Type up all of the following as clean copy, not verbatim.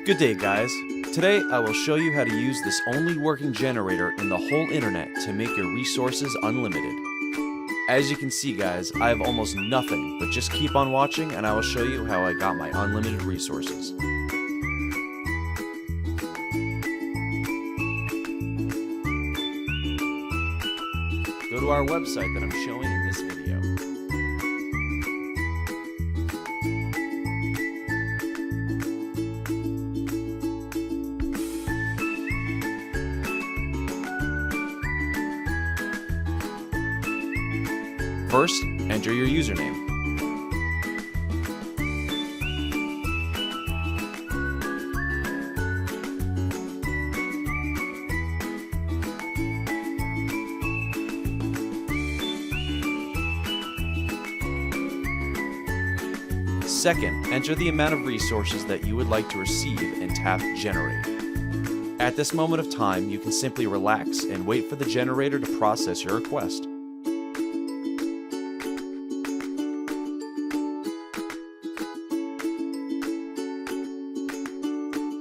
Good day, guys. Today I will show you how to use this only working generator in the whole internet to make your resources unlimited. As you can see, guys, I have almost nothing, but just keep on watching and I will show you how I got my unlimited resources. Go to our website that I'm showing in this video. First, enter your username. Second, enter the amount of resources that you would like to receive and tap Generate. At this moment of time, you can simply relax and wait for the generator to process your request.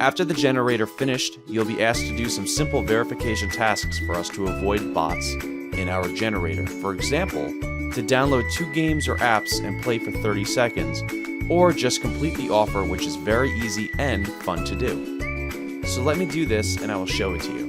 After the generator finished, you'll be asked to do some simple verification tasks for us to avoid bots in our generator. For example, to download 2 games or apps and play for 30 seconds, or just complete the offer, which is very easy and fun to do. So let me do this and I will show it to you.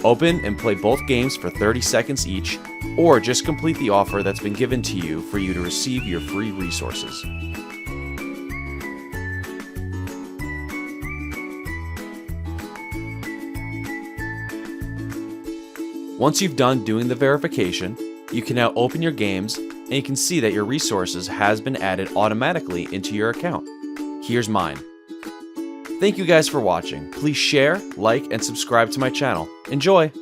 Open and play both games for 30 seconds each, or just complete the offer that's been given to you for you to receive your free resources. Once you've done doing the verification, you can now open your games and you can see that your resources has been added automatically into your account. Here's mine. Thank you guys for watching. Please share, like, and subscribe to my channel. Enjoy!